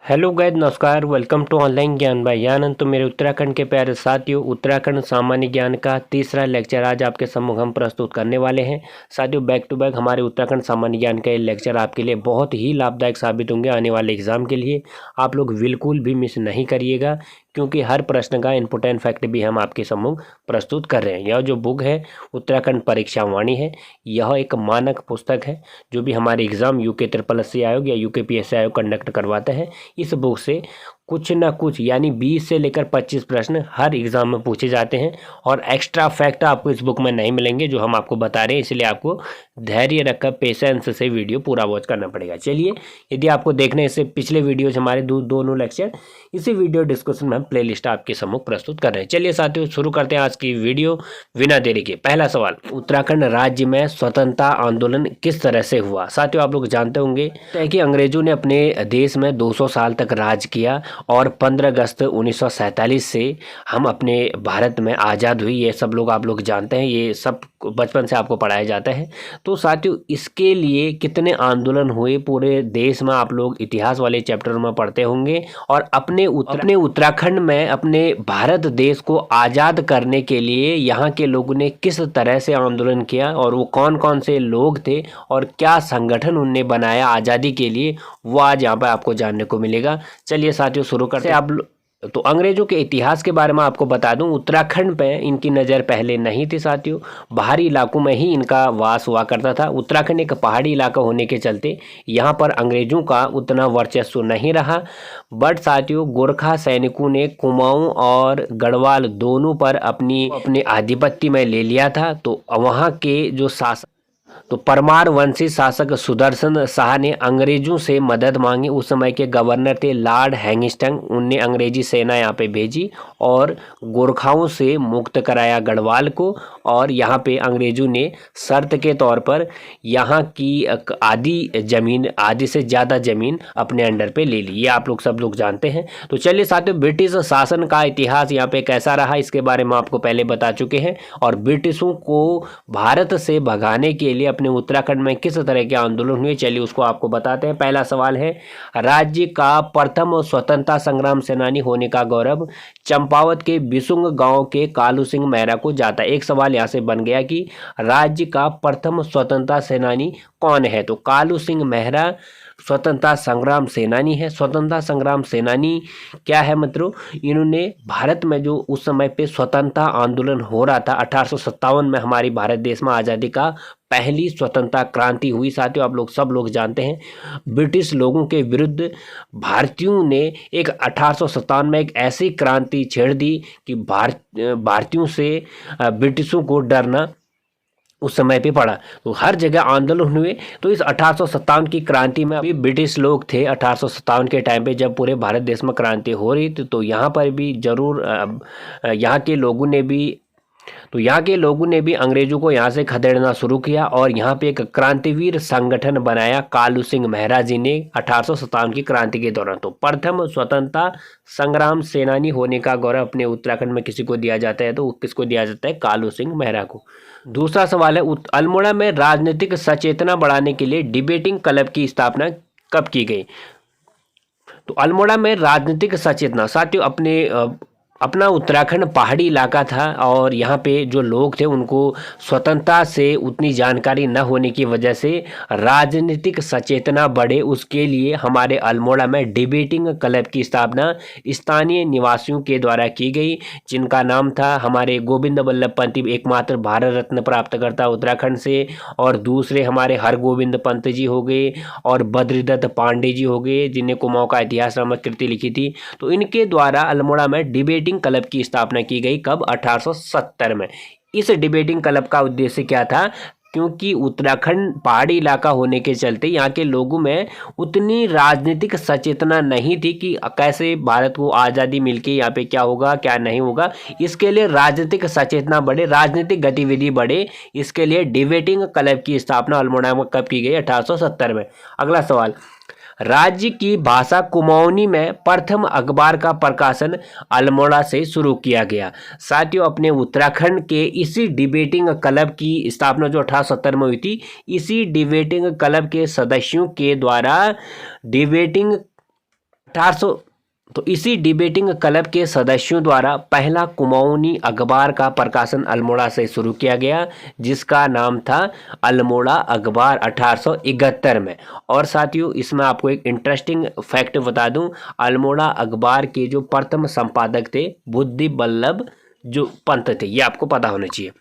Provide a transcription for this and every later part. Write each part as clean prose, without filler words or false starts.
Hello guys, नमस्कार। Welcome to online ज्ञान bye ज्ञान। तो मेरे उत्तराखंड के प्यारे साथियों, उत्तराखंड सामान्य ज्ञान का तीसरा लेक्चर आज आपके सम्मुख हम प्रस्तुत करने वाले हैं। साथियों, बैक टू बैक हमारे उत्तराखंड सामान्य ज्ञान का ये लेक्चर आपके लिए बहुत ही लाभदायक साबित होंगे आने वाले एग्जाम के लिए। आप लोग बिल्कुल भी मिस नहीं करिएगा, क्योंकि हर प्रश्न का इम्पोर्टेंट फैक्ट भी हम आपके सम्मुख प्रस्तुत कर रहे हैं। यह जो बुक है उत्तराखंड परीक्षा वाणी है, यह एक मानक पुस्तक है जो भी हमारे एग्जाम यूके SSC आयोग या यूके आयोग कंडक्ट करवाता है। इस बुक से कुछ ना कुछ यानी 20 से लेकर 25 प्रश्न हर एग्जाम में पूछे जाते हैं, और एक्स्ट्रा फैक्ट आपको इस बुक में नहीं मिलेंगे जो हम आपको बता रहे हैं। इसलिए आपको धैर्य रखकर पेशेंस से वीडियो पूरा वॉच करना पड़ेगा। चलिए, यदि आपको देखने से पिछले वीडियोज हमारे दोनों लेक्चर इसी वीडियो डिस्कशन में हम प्लेलिस्ट आपके सम्मुख प्रस्तुत कर रहे हैं। चलिए साथियों, शुरू करते हैं आज की वीडियो बिना देरी के। पहला सवाल, उत्तराखंड राज्य में स्वतंत्रता आंदोलन किस तरह से हुआ? साथियों, आप लोग जानते होंगे कि अंग्रेजों ने अपने देश में 200 साल तक राज किया और 15 अगस्त 1947 से हम अपने भारत में आज़ाद हुई। ये सब लोग आप लोग जानते हैं, ये सब बचपन से आपको पढ़ाया जाता है। तो साथियों, इसके लिए कितने आंदोलन हुए पूरे देश में आप लोग इतिहास वाले चैप्टर में पढ़ते होंगे। और अपने उत्तराखंड में अपने भारत देश को आज़ाद करने के लिए यहाँ के लोगों ने किस तरह से आंदोलन किया, और वो कौन कौन से लोग थे और क्या संगठन उनने बनाया आज़ादी के लिए, वो आज यहाँ पर आपको जानने को मिलेगा। चलिए साथियों, शुरू करते हैं। तो अंग्रेजों के इतिहास के बारे में आपको बता दूं, उत्तराखंड पे इनकी नज़र पहले नहीं थी साथियों। बाहरी इलाकों में ही इनका वास हुआ करता था। उत्तराखंड एक पहाड़ी इलाका होने के चलते यहाँ पर अंग्रेजों का उतना वर्चस्व नहीं रहा। बट साथियों, गोरखा सैनिकों ने कुमाऊं और गढ़वाल दोनों पर अपने आधिपत्य में ले लिया था। तो वहाँ के जो शासक परमार वंशी शासक सुदर्शन शाह ने अंग्रेजों से मदद मांगी। उस समय के गवर्नर थे लॉर्ड हैंगिस्टन। उनने अंग्रेजी सेना यहाँ पे भेजी और गोरखाओं से मुक्त कराया गढ़वाल को। और यहाँ पे अंग्रेजों ने शर्त के तौर पर यहाँ की आधी से ज़्यादा ज़मीन अपने अंडर पे ले ली। ये आप लोग सब लोग जानते हैं। तो चलिए साथियों, ब्रिटिश शासन का इतिहास यहाँ पे कैसा रहा इसके बारे में आपको पहले बता चुके हैं। और ब्रिटिशों को भारत से भगाने के लिए अपने उत्तराखंड में किस तरह के आंदोलन हुए, चलिए उसको आपको बताते हैं। पहला सवाल है, राज्य का प्रथम स्वतंत्रता संग्राम सेनानी होने का गौरव चंपावत के बिसुंग गांव के कालू सिंह मेहरा को जाता है। एक सवाल यहाँ से बन गया कि राज्य का प्रथम स्वतंत्रता सेनानी कौन है? तो कालू सिंह मेहरा स्वतंत्रता संग्राम सेनानी है। स्वतंत्रता संग्राम सेनानी क्या है मतलब, इन्होंने भारत में जो उस समय पे स्वतंत्रता आंदोलन हो रहा था 1857 में हमारी भारत देश में आज़ादी का पहली स्वतंत्रता क्रांति हुई। साथियों, आप लोग सब लोग जानते हैं, ब्रिटिश लोगों के विरुद्ध भारतीयों ने एक 1857 में एक ऐसी क्रांति छेड़ दी कि भारतीयों से ब्रिटिशों को डरना उस समय पे पड़ा। तो हर जगह आंदोलन हुए। तो इस 1857 की क्रांति में अभी ब्रिटिश लोग थे 1857 के टाइम पे जब पूरे भारत देश में क्रांति हो रही थी। तो यहाँ पर भी जरूर यहाँ के लोगों ने भी अंग्रेजों को यहाँ से खदेड़ना शुरू किया और यहाँ पे एक क्रांतिवीर संगठन बनाया कालू सिंह मेहरा जी ने 1857 की क्रांति के दौरान। तो प्रथम स्वतंत्रता संग्राम सेनानी होने का गौरव अपने उत्तराखंड में किसी को दिया जाता है, तो किसको दिया जाता है? कालू सिंह मेहरा को। दूसरा सवाल है, अल्मोड़ा में राजनीतिक सचेतना बढ़ाने के लिए डिबेटिंग क्लब की स्थापना कब की गई? तो अल्मोड़ा में राजनीतिक सचेतना, साथियों अपना उत्तराखंड पहाड़ी इलाका था और यहाँ पे जो लोग थे उनको स्वतंत्रता से उतनी जानकारी न होने की वजह से राजनीतिक सचेतना बढ़े, उसके लिए हमारे अल्मोड़ा में डिबेटिंग क्लब की स्थापना स्थानीय निवासियों के द्वारा की गई, जिनका नाम था हमारे गोविंद बल्लभ पंत, एकमात्र भारत रत्न प्राप्तकर्ता उत्तराखंड से, और दूसरे हमारे हरगोविंद पंत जी हो गए और बद्रीदत्त पांडे जी हो गए, जिन्हें कुमाऊं का इतिहास नामक कृति लिखी थी। तो इनके द्वारा अल्मोड़ा में डिबेटिंग क्लब की स्थापना की गई। कब? 1870 में। इस डिबेटिंग क्लब का उद्देश्य क्या था? क्योंकि उत्तराखंड पहाड़ी इलाका होने के चलते यहाँ के लोगों में उतनी राजनीतिक सचेतना नहीं थी कि कैसे भारत को आज़ादी मिलके यहाँ पे क्या होगा क्या नहीं होगा। इसके लिए राजनीतिक सचेतना बढ़े, राजनीतिक गतिविधि बढ़े, इसके लिए डिबेटिंग क्लब की स्थापना अल्मोड़ा में कब की गई? 1870 में। अगला सवाल, राज्य की भाषा कुमाऊनी में प्रथम अखबार का प्रकाशन अल्मोड़ा से शुरू किया गया। साथियों, अपने उत्तराखंड के इसी डिबेटिंग क्लब की स्थापना जो 1870 में हुई थी, इसी डिबेटिंग क्लब के सदस्यों के द्वारा डिबेटिंग 1800 तो इसी डिबेटिंग क्लब के सदस्यों द्वारा पहला कुमाऊनी अखबार का प्रकाशन अल्मोड़ा से शुरू किया गया, जिसका नाम था अल्मोड़ा अखबार 1871 में। और साथियों इसमें आपको एक इंटरेस्टिंग फैक्ट बता दूं, अल्मोड़ा अखबार के जो प्रथम संपादक थे बुद्धि बल्लभ जो पंत थे, ये आपको पता होना चाहिए।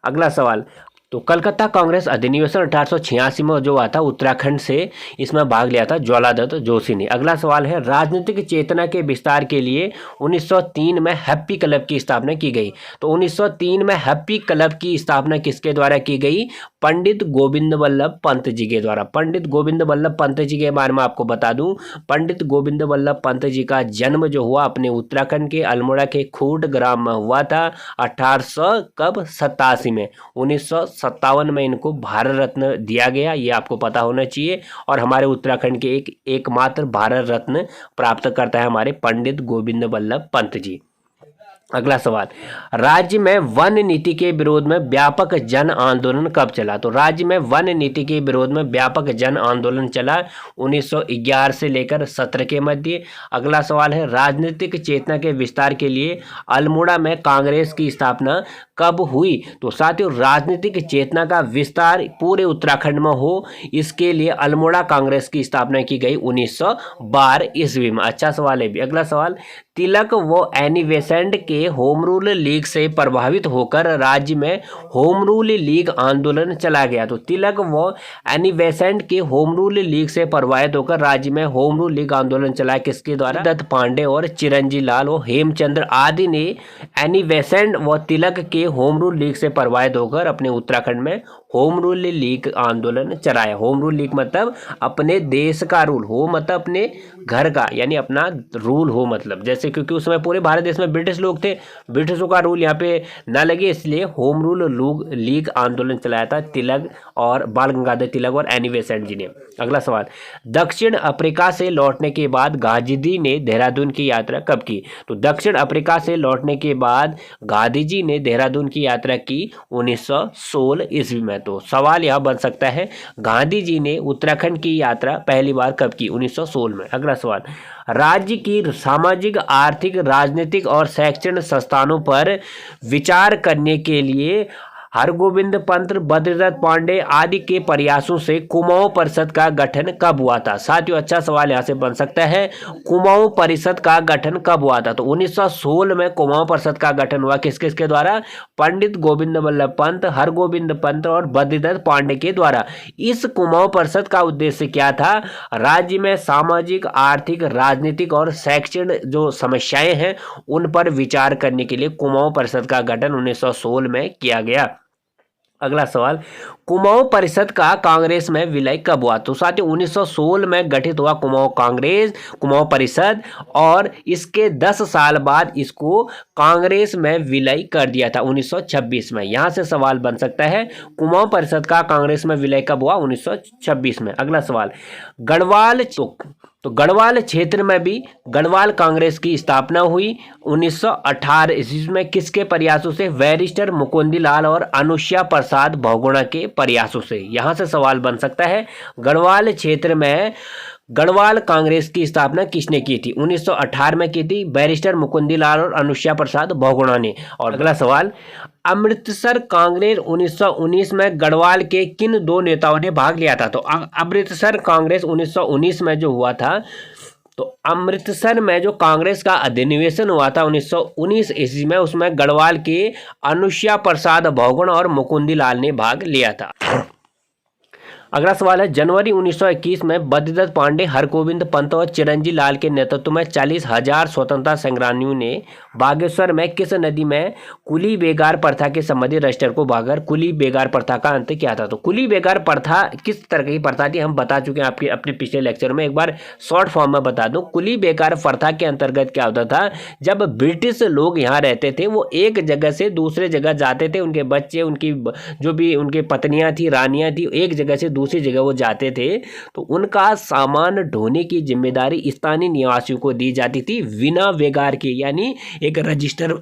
अगला सवाल, तो कलकत्ता कांग्रेस अधिनिवेशन 1886 में जो हुआ था, उत्तराखंड से इसमें भाग लिया था ज्वालादत्त जोशी ने। अगला सवाल है, राजनीतिक चेतना के विस्तार के लिए 1903 में हैप्पी क्लब की स्थापना की गई। तो 1903 में हैप्पी क्लब की स्थापना किसके द्वारा की गई? पंडित गोविंद बल्लभ पंत जी के द्वारा। पंडित गोविंद बल्लभ पंत जी के बारे में आपको बता दूं, पंडित गोविंद बल्लभ पंत जी का जन्म जो हुआ अपने उत्तराखंड के अल्मोड़ा के खूट ग्राम में हुआ था 1887 में। 1957 में इनको भारत रत्न दिया गया, ये आपको पता होना चाहिए। और हमारे उत्तराखंड के एकमात्र भारत रत्न प्राप्त करता है हमारे पंडित गोविंद बल्लभ पंत जी। अगला सवाल, राज्य में वन नीति के विरोध में व्यापक जन आंदोलन कब चला? तो राज्य में वन नीति के विरोध में व्यापक जन आंदोलन चला 1911 से लेकर 17 के मध्य। अगला सवाल है, राजनीतिक चेतना के विस्तार के लिए अल्मोड़ा में कांग्रेस की स्थापना कब हुई? तो साथियों राजनीतिक चेतना का विस्तार पूरे उत्तराखंड में हो, इसके लिए अल्मोड़ा कांग्रेस की स्थापना की गई 1912 ईस्वी में। अच्छा सवाल है भी। अगला सवाल, तिलक व एनी बेसेंट के होम रूल लीग से प्रभावित होकर राज्य में होम रूल लीग आंदोलन चला गया। तो तिलक व एनी बेसेंट के होम रूल लीग से प्रभावित होकर राज्य में होम रूल लीग आंदोलन चला किसके द्वारा? दत्त पांडे और चिरंजी लाल और हेमचंद्र आदि ने एनी बेसेंट व तिलक के होम रूल लीग से प्रभावित होकर अपने उत्तराखंड में होम रूल लीग आंदोलन चलाया। होम रूल लीग मतलब अपने देश का रूल हो, मतलब अपने घर का, यानी अपना रूल हो, मतलब जैसे क्योंकि उस समय पूरे भारत देश में ब्रिटिश लोग थे, ब्रिटिशों का रूल यहाँ पे ना लगे, इसलिए होम रूल लीग आंदोलन चलाया था तिलक और बाल गंगाधर तिलक और एनी बेसेंट जी ने। अगला सवाल, दक्षिण अफ्रीका से लौटने के बाद गांधी जी ने देहरादून की यात्रा कब की? तो दक्षिण अफ्रीका से लौटने के बाद गांधी जी ने देहरादून की यात्रा की 1916 ईस्वी में। तो सवाल यह बन सकता है, गांधी जी ने उत्तराखंड की यात्रा पहली बार कब की? 1916 में। अगला सवाल, राज्य की सामाजिक, आर्थिक, राजनीतिक और शैक्षणिक संस्थानों पर विचार करने के लिए हरगोविंद पंत, बद्रीदत्त पांडे आदि के प्रयासों से कुमाऊं परिषद का गठन कब हुआ था? साथियों अच्छा सवाल यहां से बन सकता है, कुमाऊं परिषद का गठन कब हुआ था? तो 1916 में कुमाऊं परिषद का गठन हुआ किस किसके द्वारा? पंडित गोविंद बल्लभ पंत, हरगोविंद पंत और बद्रीदत्त पांडे के द्वारा। इस कुमाऊं परिषद का उद्देश्य क्या था? राज्य में सामाजिक, आर्थिक, राजनीतिक और शैक्षणिक जो समस्याएं हैं उन पर विचार करने के लिए कुमाऊं परिषद का गठन 1916 में किया गया। अगला सवाल, कुमाऊं परिषद का कांग्रेस में विलय कब हुआ? तो साथियों 1916 में गठित हुआ कुमाऊं परिषद और इसके 10 साल बाद इसको कांग्रेस में विलय कर दिया था 1926 में। यहां से सवाल बन सकता है, कुमाऊं परिषद का कांग्रेस में विलय कब हुआ? 1926 में। अगला सवाल, गढ़वाल तो गढ़वाल क्षेत्र में भी गढ़वाल कांग्रेस की स्थापना हुई 1918 ईस्वी में किसके प्रयासों से? बैरिस्टर मुकुंदलाल और अनुसुईया प्रसाद बहुगुणा के प्रयासों से। यहां से सवाल बन सकता है, गढ़वाल क्षेत्र में गढ़वाल कांग्रेस की स्थापना किसने की थी? 1918 में की थी बैरिस्टर मुकुंदलाल और अनुसुईया प्रसाद बहुगुणा ने। और अगला सवाल, अमृतसर कांग्रेस 1919 में गढ़वाल के किन दो नेताओं ने भाग लिया था? तो अमृतसर कांग्रेस 1919 में जो हुआ था, तो अमृतसर में जो कांग्रेस का अधिनिवेशन हुआ था 1919 ईस्वी में, उसमें गढ़वाल के अनुसुईया प्रसाद बहुगुणा और मुकुंदलाल ने भाग लिया था। अगला सवाल है, जनवरी 1921 में बद्रीदत्त पांडे, हरगोविंद पंत और चिरंजी लाल के नेतृत्व में 40,000 स्वतंत्रता संग्रामियों ने बागेश्वर में किस नदी में कुली बेगार प्रथा के संबंधी रजिस्टर को भागकर कुली बेगार प्रथा का अंत किया था? तो कुली बेगार प्रथा किस तरह की प्रथा थी हम बता चुके हैं आपके अपने पिछले लेक्चर में, एक बार शॉर्ट फॉर्म में बता दूं। कुली बेगार प्रथा के अंतर्गत क्या होता था, जब ब्रिटिश लोग यहाँ रहते थे वो एक जगह से दूसरे जगह जाते थे, उनके बच्चे, उनकी जो भी उनके पत्नियां थी, रानियां थी, एक जगह से दूसरी जगह वो जाते थे, तो उनका सामान ढोने की जिम्मेदारी स्थानीय निवासियों को दी जाती थी बिना बेगार के, यानी एक रजिस्टर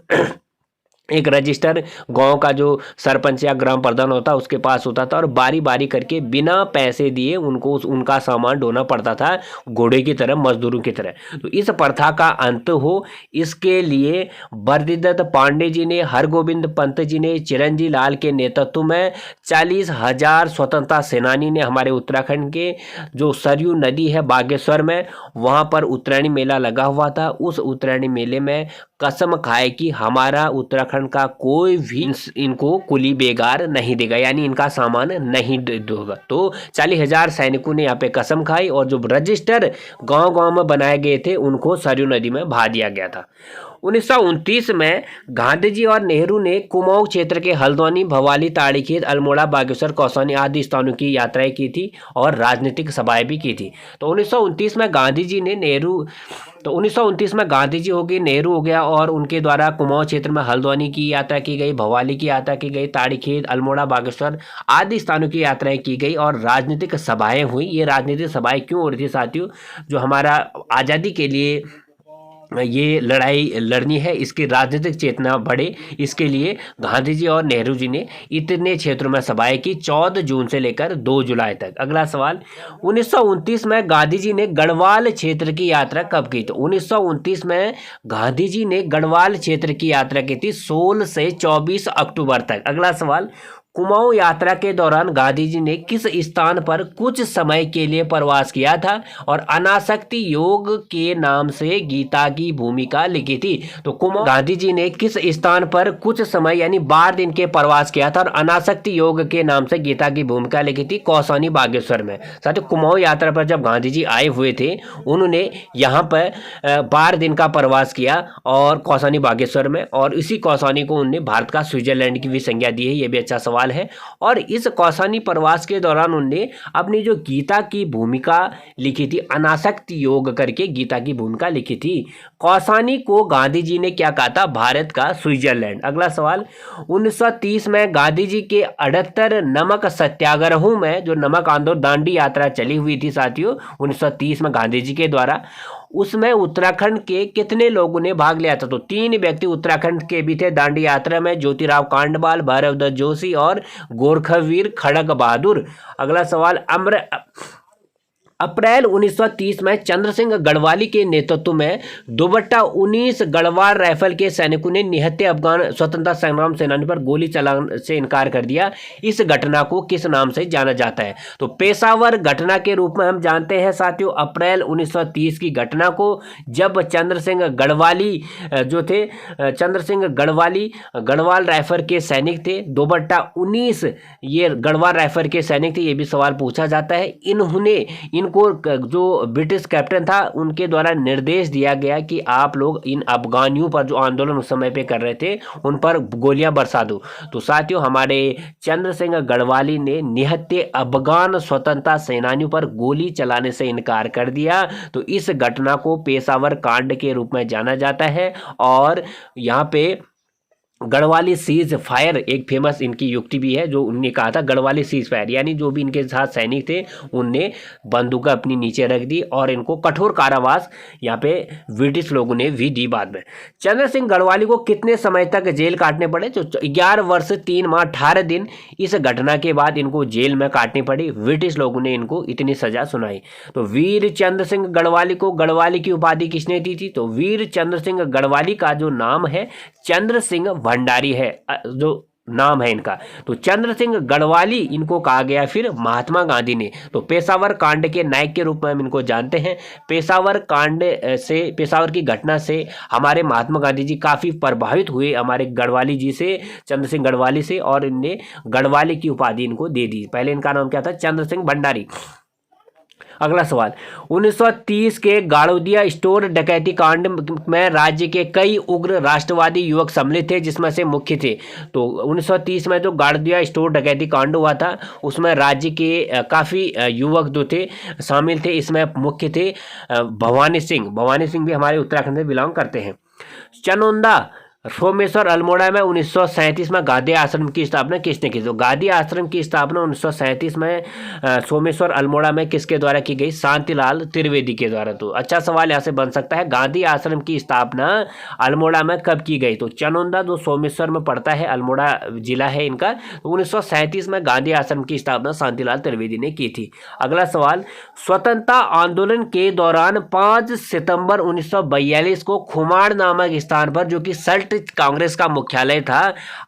एक रजिस्टर गांव का जो सरपंच या ग्राम प्रधान होता उसके पास होता था और बारी बारी करके बिना पैसे दिए उनको उनका सामान ढोना पड़ता था, घोड़े की तरह, मजदूरों की तरह। तो इस प्रथा का अंत हो, इसके लिए बद्रीदत्त पांडे जी ने, हरगोविंद पंत जी ने, चिरंजी लाल के नेतृत्व में 40,000 स्वतंत्रता सेनानी ने हमारे उत्तराखंड के जो सरयू नदी है बागेश्वर में, वहाँ पर उत्तरायणी मेला लगा हुआ था। उस उत्तरायणी मेले में कसम खाए कि हमारा उत्तराखंड का कोई भी इनको कुली बेगार नहीं देगा, यानी इनका सामान नहीं देगा। तो 40,000 सैनिकों ने यहाँ पे कसम खाई और जो रजिस्टर गांव-गांव में बनाए गए थे उनको सरयू नदी में बहा दिया गया था। 1929 में गांधी जी और नेहरू ने कुमाऊं क्षेत्र के हल्द्वानी, भवाली, ताड़ीखेत, अल्मोड़ा, बागेश्वर, कौसानी आदि स्थानों की यात्राएं की थी और राजनीतिक सभाएं भी की थी। तो 1929 में गांधी जी ने तो 1929 में गांधी जी हो गए, नेहरू हो गया और उनके द्वारा कुमाऊं क्षेत्र में हल्द्वानी की यात्रा की गई, भवाली की यात्रा की गई, ताड़ीखेत, अल्मोड़ा, बागेश्वर आदि स्थानों की यात्राएं की गई और राजनीतिक सभाएं हुई। ये राजनीतिक सभाएं क्यों हो रही थी साथियों? जो हमारा आज़ादी के लिए ये लड़ाई लड़नी है, इसकी राजनीतिक चेतना बढ़े, इसके लिए गांधी जी और नेहरू जी ने इतने क्षेत्रों में सभाएं की 14 जून से लेकर 2 जुलाई तक। अगला सवाल, 1929 में गांधी जी ने गढ़वाल क्षेत्र की यात्रा कब की? तो 1929 में गांधी जी ने गढ़वाल क्षेत्र की यात्रा की थी 16 से 24 अक्टूबर तक। अगला सवाल, कुमाऊं यात्रा के दौरान गांधी जी ने किस स्थान पर कुछ समय के लिए प्रवास किया था और अनासक्ति योग के नाम से गीता की भूमिका लिखी थी? तो कुमाऊं गांधी जी ने किस स्थान पर कुछ समय यानी 12 दिन के प्रवास किया था और अनासक्ति योग के नाम से गीता की भूमिका लिखी थी? कौसानी, बागेश्वर में। साथियों, कुमाऊं यात्रा पर जब गांधी जी आए हुए थे उन्होंने यहाँ पर 12 दिन का प्रवास किया और कौसानी, बागेश्वर में, और इसी कौसानी को उन्होंने भारत का स्विट्जरलैंड की भी संज्ञा दी है। ये भी अच्छा सवाल है। और इस कौसानी प्रवास के दौरान उन्होंने अपनी जो गीता की भूमिका लिखी थी, अनासक्ति योग करके गीता की भूमिका लिखी थी। कौसानी को गांधी जी ने क्या कहा था? भारत का स्विट्जरलैंड। अगला सवाल, 1930 में गांधी जी के 78 नमक सत्याग्रहों में जो नमक आंदोलन दांडी यात्रा चली हुई थी साथियों 1930 में गांधी जी के द्वारा, उसमें उत्तराखंड के कितने लोगों ने भाग लिया था? तो 3 व्यक्ति उत्तराखंड के भी थे दांडी यात्रा में, ज्योतिराव कांडपाल, भैरवदत्त जोशी और गोरखवीर खड़ग बहादुर। अगला सवाल, अप्रैल 1930 में चंद्र सिंह गढ़वाली के नेतृत्व में 2/19 गढ़वाल राइफल के सैनिकों ने निहत्थे अफगान स्वतंत्रता संग्राम सेनानी पर गोली चलाने से इनकार कर दिया। इस घटना को किस नाम से जाना जाता है? तो पेशावर घटना के रूप में हम जानते हैं साथियों अप्रैल 1930 की घटना को, जब चंद्र सिंह गढ़वाली जो थे, चंद्र सिंह गढ़वाली गढ़वाल राइफल के सैनिक थे। 2/19 ये गढ़वाल राइफल के सैनिक थे, ये भी सवाल पूछा जाता है। इन्होंने को जो ब्रिटिश कैप्टन था उनके द्वारा निर्देश दिया गया कि आप लोग इन अफगानियों पर जो आंदोलन उस समय पे कर रहे थे उन पर गोलियां बरसा दो। तो साथियों हमारे चंद्र सिंह गढ़वाली ने निहत्थे अफगान स्वतंत्रता सेनानियों पर गोली चलाने से इनकार कर दिया। तो इस घटना को पेशावर कांड के रूप में जाना जाता है। और यहाँ पे गढ़वाली सीज फायर एक फेमस इनकी युक्ति भी है, जो उनने कहा था गढ़वाली सीज फायर, यानी जो भी इनके साथ सैनिक थे उनने बंदूक अपनी नीचे रख दी और इनको कठोर कारावास यहाँ पे ब्रिटिश लोगों ने भी दी बाद में। चंद्र सिंह गढ़वाली को कितने समय तक जेल काटने पड़े? तो 11 वर्ष 3 माह 18 दिन इस घटना के बाद इनको जेल में काटनी पड़ी। ब्रिटिश लोगों ने इनको इतनी सजा सुनाई। तो वीर चंद्र सिंह गढ़वाली को गढ़वाली की उपाधि किसने दी थी? तो वीर चंद्र सिंह गढ़वाली का जो नाम है चंद्र सिंह भंडारी है, जो नाम है इनका। तो चंद्र सिंह गढ़वाली इनको कहा गया फिर महात्मा गांधी ने। तो पेशावर कांड के नायक के रूप में हम इनको जानते हैं। पेशावर कांड से, पेशावर की घटना से हमारे महात्मा गांधी जी काफ़ी प्रभावित हुए हमारे गढ़वाली जी से, चंद्र सिंह गढ़वाली से, और इनने गढ़वाली की उपाधि इनको दे दी। पहले इनका नाम क्या था? चंद्र सिंह भंडारी। अगला सवाल, 1930 के गाड़ोदिया स्टोर डकैती कांड में राज्य के कई उग्र राष्ट्रवादी युवक सम्मिलित थे, जिसमें से मुख्य थे। तो 1930 में जो गाड़ोदिया स्टोर डकैती कांड हुआ था उसमें राज्य के काफ़ी युवक जो थे शामिल थे। इसमें मुख्य थे भवानी सिंह भी हमारे उत्तराखंड से बिलोंग करते हैं। चनौंदा सोमेश्वर अल्मोड़ा में 1937 में गांधी आश्रम की स्थापना किसने की? तो गांधी आश्रम की स्थापना 1937 में सोमेश्वर अल्मोड़ा में किसके द्वारा की गई? शांतिलाल त्रिवेदी के द्वारा। तो अच्छा सवाल यहाँ से बन सकता है, गांधी आश्रम की स्थापना अल्मोड़ा में कब की गई? तो चनौंदा जो सोमेश्वर में पड़ता है, अल्मोड़ा जिला है इनका, तो 1937 में गांधी आश्रम की स्थापना शांतिलाल त्रिवेदी ने की थी। अगला सवाल, स्वतंत्रता आंदोलन के दौरान 5 सितंबर 1942 को खुमार नामक स्थान पर, जो कि सल्ट कांग्रेस का मुख्यालय था,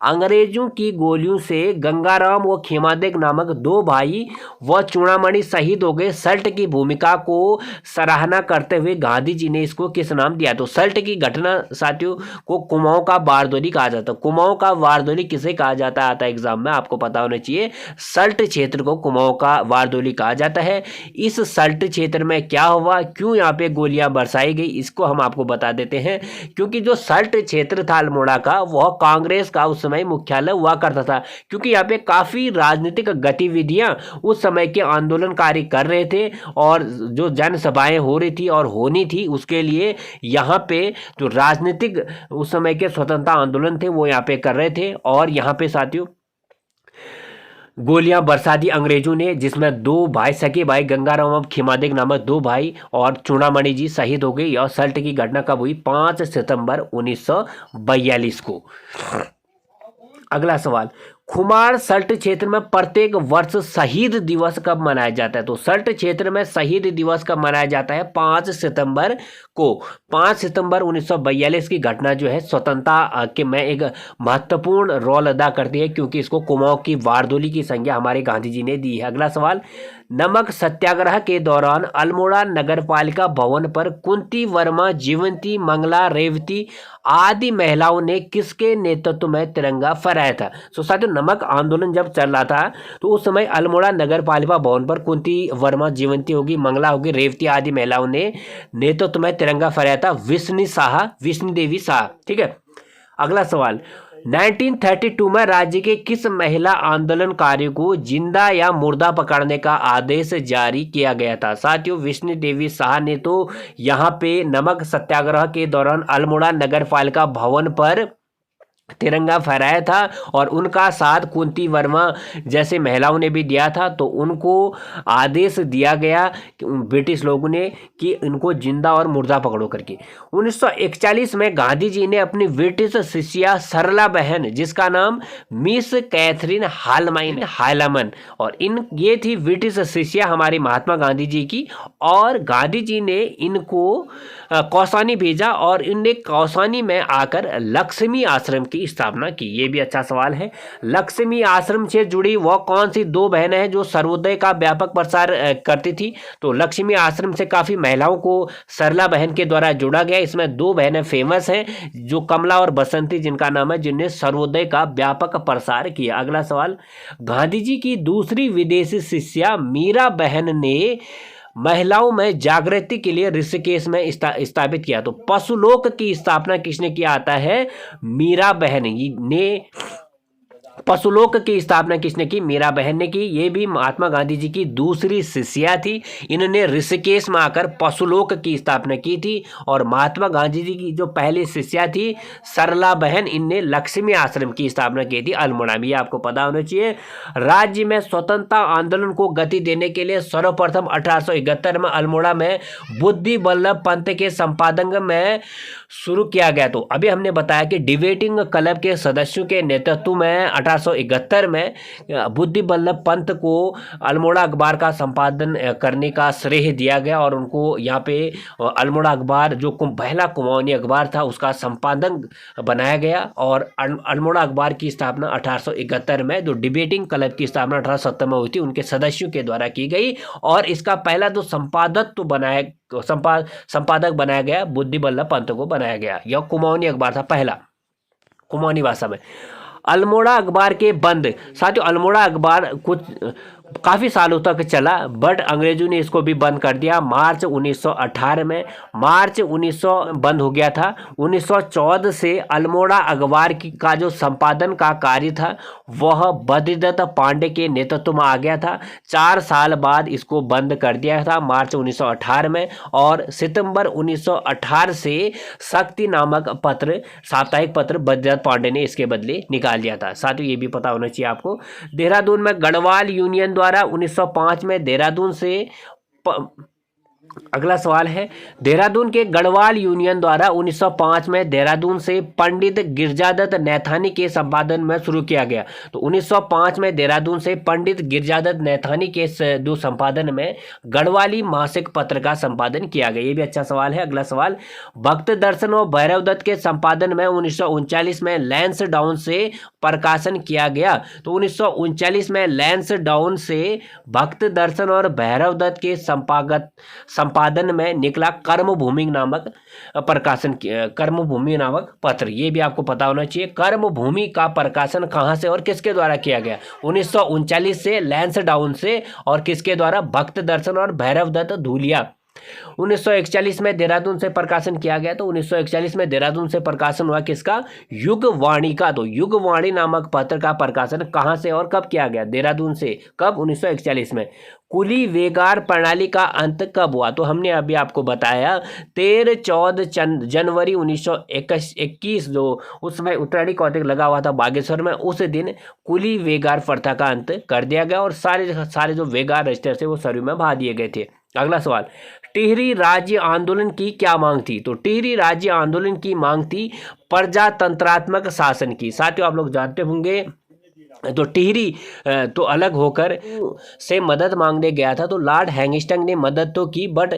अंग्रेजों की गोलियों से गंगाराम व खेमादेग नामक 2 भाई व चूड़ामणि शहीद हो गए। सल्ट की भूमिका को सराहना करते हुए गांधी जी ने इसको किस नाम दिया? तो सल्ट की घटना साथियों को कुमाऊं का बारदोली कहा जाता है। कुमाऊं का बारदोली किसे कहा जाता है? आता है एग्जाम में, आपको पता होना चाहिए। सल्ट क्षेत्र को कुमाऊं का बारदोली कहा जाता है। इस सल्ट क्षेत्र में क्या हुआ, क्यों यहाँ पे गोलियां बरसाई गई, इसको हम आपको बता देते हैं। क्योंकि जो सल्ट क्षेत्र था अल्मोड़ा का, वह कांग्रेस का उस समय मुख्यालय हुआ करता था। क्योंकि यहाँ पे काफी राजनीतिक गतिविधियां उस समय के आंदोलनकारी कर रहे थे, और जो जनसभाएं हो रही थी और होनी थी, उसके लिए यहाँ पे जो राजनीतिक उस समय के स्वतंत्रता आंदोलन थे वो यहाँ पे कर रहे थे। और यहाँ पे साथियों गोलियां बरसा दी अंग्रेजों ने, जिसमें 2 भाई, सके भाई गंगाराम और खेमादेग नामक 2 भाई और चूड़ामणि जी शहीद हो गई। और सल्ट की घटना कब हुई? 5 सितंबर 1942 को। अगला सवाल, खुमार सल्ट क्षेत्र में प्रत्येक वर्ष शहीद दिवस कब मनाया जाता है? तो सल्ट क्षेत्र में शहीद दिवस कब मनाया जाता है? 5 सितंबर को। 5 सितंबर 1942 की घटना जो है स्वतंत्रता के में एक महत्वपूर्ण रोल अदा करती है, क्योंकि इसको कुमाऊं की बारदोली की संज्ञा हमारे गांधी जी ने दी है। अगला सवाल, नमक सत्याग्रह के दौरान अल्मोड़ा नगरपालिका भवन पर कुंती वर्मा, जीवंती, मंगला, रेवती आदि महिलाओं ने किसके नेतृत्व में तिरंगा फहराया था? तो साथियों नमक आंदोलन जब चल रहा था, तो उस समय अल्मोड़ा नगरपालिका भवन पर कुंती वर्मा, जीवंती होगी, मंगला होगी, रेवती आदि महिलाओं ने नेतृत्व में तिरंगा फहराया था। विष्णु देवी शाह। ठीक है। अगला सवाल, 1932 में राज्य के किस महिला आंदोलनकारियों को जिंदा या मुर्दा पकड़ने का आदेश जारी किया गया था? साथियों विष्णु देवी शाह ने तो यहाँ पे नमक सत्याग्रह के दौरान अल्मोड़ा नगरपालिका भवन पर तिरंगा फहराया था, और उनका साथ कुंती वर्मा जैसे महिलाओं ने भी दिया था। तो उनको आदेश दिया गया ब्रिटिश लोगों ने कि इनको जिंदा और मुर्दा पकड़ो करके। 1941 में गांधी जी ने अपनी ब्रिटिश शिष्या सरला बहन, जिसका नाम मिस कैथरीन हायलमन, और ये थी ब्रिटिश शिष्या हमारे महात्मा गांधी जी की, और गांधी जी ने इनको कौसानी भेजा, और इनने कौसानी में आकर लक्ष्मी आश्रम की स्थापना की। ये भी अच्छा सवाल है। लक्ष्मी आश्रम से जुड़ी वह कौन सी 2 बहनें हैं जो सर्वोदय का व्यापक प्रसार करती थी? तो लक्ष्मी आश्रम से काफी महिलाओं को सरला बहन के द्वारा जोड़ा गया। इसमें 2 बहनें फेमस हैं, जो कमला और बसंती जिनका नाम है, जिनने सर्वोदय का व्यापक प्रसार किया। अगला सवाल, गांधी जी की दूसरी विदेशी शिष्या मीरा बहन ने महिलाओं में जागृति के लिए ऋषिकेश में स्थापित किया। तो पशुलोक की स्थापना किसने किया? आता है मीरा बहन ने। पशुलोक की स्थापना किसने की? मीरा बहन ने की। ये भी महात्मा गांधी जी की दूसरी शिष्या थी। इन्होंने ऋषिकेश में आकर पशुलोक की स्थापना की थी। और महात्मा गांधी जी की जो पहली शिष्या थी सरला बहन, इनने लक्ष्मी आश्रम की स्थापना की थी अल्मोड़ा में। आपको पता होना चाहिए। राज्य में स्वतंत्रता आंदोलन को गति देने के लिए सर्वप्रथम 1871 में अल्मोड़ा में बुद्धि बल्लभ पंत के संपादन में शुरू किया गया। तो अभी हमने बताया कि डिबेटिंग क्लब के सदस्यों के नेतृत्व में 1871 में बुद्धि बल्लभ पंत को अल्मोड़ा अखबार का संपादन करने का श्रेय दिया गया, और उनको यहाँ पे अल्मोड़ा अखबार जो पहला कुमाऊनी अखबार था उसका संपादन बनाया गया। और अल्मोड़ा अखबार की स्थापना 1871 में, जो डिबेटिंग क्लब की स्थापना 1870 में हुई थी, उनके सदस्यों के द्वारा की गई। और इसका पहला जो संपादक बनाया गया बुद्धि बल्लभ पंत को बनाया गया। यह कुमाऊनी अखबार था पहला, कुमाऊनी भाषा में। अल्मोड़ा अखबार के बंद। साथियों अल्मोड़ा अखबार काफ़ी सालों तक चला, बट अंग्रेजों ने इसको भी बंद कर दिया मार्च 1918 में। मार्च 1900 बंद हो गया था। 1914 से अल्मोड़ा अखबार की का जो संपादन का कार्य था वह बद्रीदत्त पांडे के नेतृत्व में आ गया था। 4 साल बाद इसको बंद कर दिया था मार्च 1918 में, और सितंबर 1918 से शक्ति नामक पत्र, साप्ताहिक पत्र बद्रीदत्त पांडे ने इसके बदले निकाल दिया था। साथ ही ये भी पता होना चाहिए आपको, देहरादून में गढ़वाल यूनियन द्वारा 1905 में देहरादून से अगला सवाल है, देहरादून के गढ़वाल यूनियन द्वारा 1905 में देहरादून से पंडित गिरजादत्त नैथानी के संपादन में शुरू किया गया। तो 1905 में देहरादून से पंडित गिरजादत्त नैथानी के दो संपादन में गढ़वाली मासिक पत्र का संपादन किया गया। ये भी अच्छा सवाल है। अगला सवाल, भक्त दर्शन और भैरव दत्त के संपादन में 1939 में लैंस डाउन से प्रकाशन किया गया। तो 1939 में लैंस डाउन से भक्त दर्शन और भैरव दत्त के संपादन में निकला कर्मभूमि नामक प्रकाशन, कर्मभूमि नामक पत्र। ये भी आपको पता होना चाहिए, कर्मभूमि का प्रकाशन कहाँ से और किसके द्वारा किया गया। 1939 से लैंस डाउन से, और किसके द्वारा, भक्त दर्शन और भैरव दत्त धूलिया। 1941 में देहरादून से प्रकाशन किया गया। तो 1941 में देहरादून से प्रकाशन हुआ किसका, युगवाणी का। तो युगवाणी नामक पत्र का प्रकाशन कहां से और कब किया गया, देहरादून से। कब, 1941 में। कुली वेगार प्रणाली का अंत कब हुआ, तो हमने अभी आपको बताया 13-14 जनवरी 1921, जो उसमें उत्तरायणी कौतिक लगा हुआ था बागेश्वर में, उस दिन कुली वेगार प्रथा का अंत कर दिया गया, और सारे जो वेगार रजिस्टर थे वो सरयू में बहा दिए गए थे। अगला सवाल, टिहरी राज्य आंदोलन की क्या मांग थी। तो टिहरी राज्य आंदोलन की मांग थी प्रजातंत्रात्मक शासन की। साथियों, आप लोग जानते होंगे, तो टिहरी तो अलग होकर से मदद मांगने गया था। तो लॉर्ड हैंगिस्टन ने मदद तो की, बट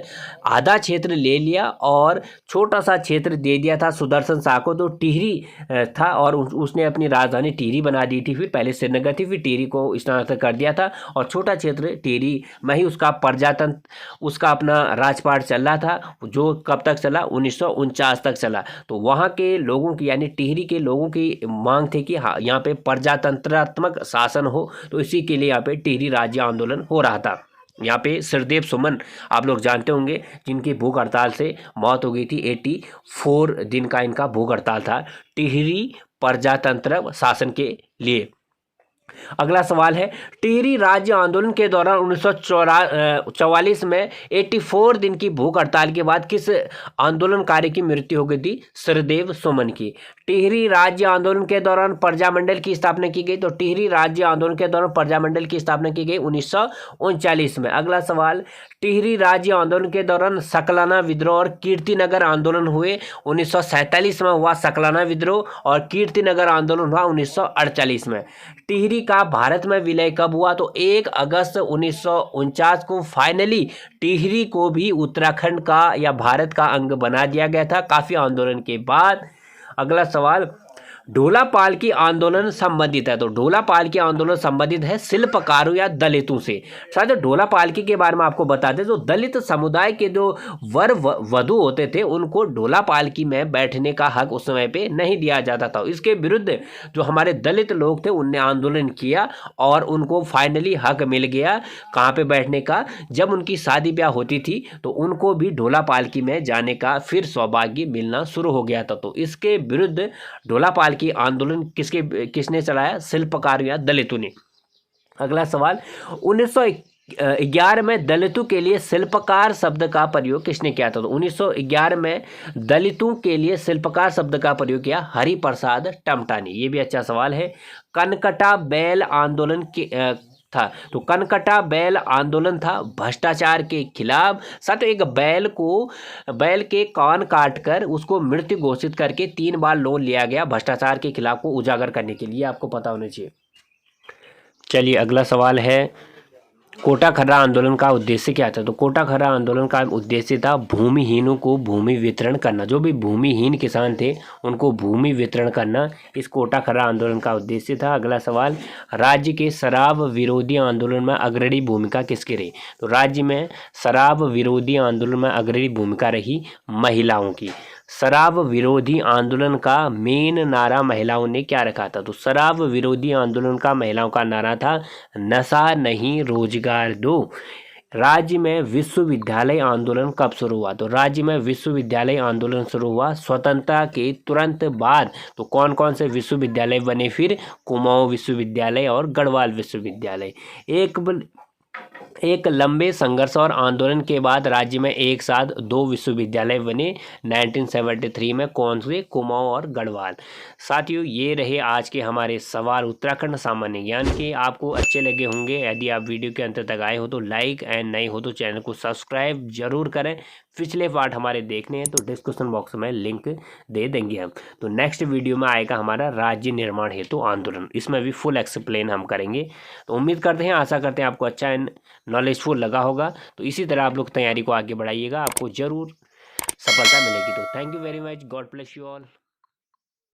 आधा क्षेत्र ले लिया और छोटा सा क्षेत्र दे दिया था सुदर्शन शाह को। तो टिहरी था, और उसने अपनी राजधानी टिहरी बना दी थी। फिर पहले श्रीनगर थी, फिर टिहरी को स्थानांतरित कर दिया था, और छोटा क्षेत्र टिहरी में ही उसका प्रजातंत्र, उसका अपना राजपाट चल रहा था, जो कब तक चला, 1949 तक चला। तो वहाँ के लोगों की, यानी टिहरी के लोगों की मांग थी कि हाँ, यहाँ पे प्रजातंत्र शासन हो। तो इसी के लिए यहाँ पे टिहरी राज्य आंदोलन हो रहा था। यहाँ पे सरदेव सुमन आप लोग जानते होंगे, जिनकी भूख हड़ताल से मौत हो गई थी। 84 दिन का इनका भूख हड़ताल था टिहरी प्रजातंत्र शासन के लिए। अगला सवाल है, टिहरी राज्य आंदोलन के दौरान 1944 में 84 दिन की भूख हड़ताल के बाद किस आंदोलनकारी की मृत्यु हो गई थी, सरदेव सुमन की। टिहरी राज्य आंदोलन के दौरान प्रजामंडल की स्थापना की गई। तो टिहरी राज्य आंदोलन के दौरान प्रजामंडल की स्थापना की गई 1939 में। अगला सवाल, टिहरी राज्य आंदोलन के दौरान सकलाना विद्रोह और कीर्तिनगर आंदोलन हुए। 1947 में हुआ सकलाना विद्रोह, और कीर्तिनगर आंदोलन हुआ 1948 में। टिहरी का भारत में विलय कब हुआ, तो 1 अगस्त 1949 को फाइनली टिहरी को भी उत्तराखंड का या भारत का अंग बना दिया गया था, काफी आंदोलन के बाद। अगला सवाल, ढोला पालकी आंदोलन संबंधित है। तो ढोला पालकी आंदोलन संबंधित है शिल्पकारों या दलितों से। शायद ढोला पालकी के बारे में आपको बता दें, जो दलित समुदाय के जो वर वधु होते थे, उनको ढोला पालकी में बैठने का हक उस समय पे नहीं दिया जाता था। इसके विरुद्ध जो हमारे दलित लोग थे, उनने आंदोलन किया, और उनको फाइनली हक मिल गया कहाँ पे बैठने का। जब उनकी शादी ब्याह होती थी, तो उनको भी ढोला पालकी में जाने का फिर सौभाग्य मिलना शुरू हो गया था। तो इसके विरुद्ध ढोला की आंदोलन किसने चलाया, शिल्पकार या दलितों ने। अगला सवाल, 1911 में दलितों के लिए शिल्पकार शब्द का प्रयोग किसने किया था। तो 1911 में दलितों के लिए शिल्पकार शब्द का प्रयोग किया हरिप्रसाद टमटा ने। ये भी अच्छा सवाल है। कनकटा बैल आंदोलन के था। तो कनकटा बैल आंदोलन था भ्रष्टाचार के खिलाफ। साथ एक बैल के कान काटकर उसको मृत घोषित करके 3 बार लोन लिया गया भ्रष्टाचार के खिलाफ को उजागर करने के लिए, आपको पता होना चाहिए। चलिए, अगला सवाल है, कोटा खर्रा आंदोलन का उद्देश्य क्या था। तो कोटा खर्रा आंदोलन का उद्देश्य था भूमिहीनों को भूमि वितरण करना। जो भी भूमिहीन किसान थे, उनको भूमि वितरण करना इस कोटा खर्रा आंदोलन का उद्देश्य था। अगला सवाल, राज्य के शराब विरोधी आंदोलन में अग्रणी भूमिका किसकी रही। तो राज्य में शराब विरोधी आंदोलन में अग्रणी भूमिका रही महिलाओं की। शराब विरोधी आंदोलन का मेन नारा महिलाओं ने क्या रखा था? तो शराब विरोधी आंदोलन का महिलाओं का नारा था नशा नहीं रोजगार दो। राज्य में विश्वविद्यालय आंदोलन कब शुरू हुआ? तो राज्य में विश्वविद्यालय आंदोलन शुरू हुआ स्वतंत्रता के तुरंत बाद। तो कौन कौन से विश्वविद्यालय बने फिर? कुमाऊं विश्वविद्यालय और गढ़वाल विश्वविद्यालय। एक लंबे संघर्ष और आंदोलन के बाद राज्य में एक साथ 2 विश्वविद्यालय बने 1973 में। कौन से? कुमाऊं और गढ़वाल। साथियों, ये रहे आज के हमारे सवाल उत्तराखंड सामान्य ज्ञान के। आपको अच्छे लगे होंगे। यदि आप वीडियो के अंत तक आए हो तो लाइक एंड नए हो तो चैनल को सब्सक्राइब जरूर करें। पिछले पार्ट हमारे देखने हैं तो डिस्क्रिप्शन बॉक्स में लिंक दे देंगे हम। तो नेक्स्ट वीडियो में आएगा हमारा राज्य निर्माण हेतु आंदोलन, इसमें भी फुल एक्सप्लेन हम करेंगे। तो उम्मीद करते हैं, आशा करते हैं आपको अच्छा एंड नॉलेजफुल लगा होगा। तो इसी तरह आप लोग तैयारी को आगे बढ़ाइएगा, आपको जरूर सफलता मिलेगी। तो thank you very much, God bless you all.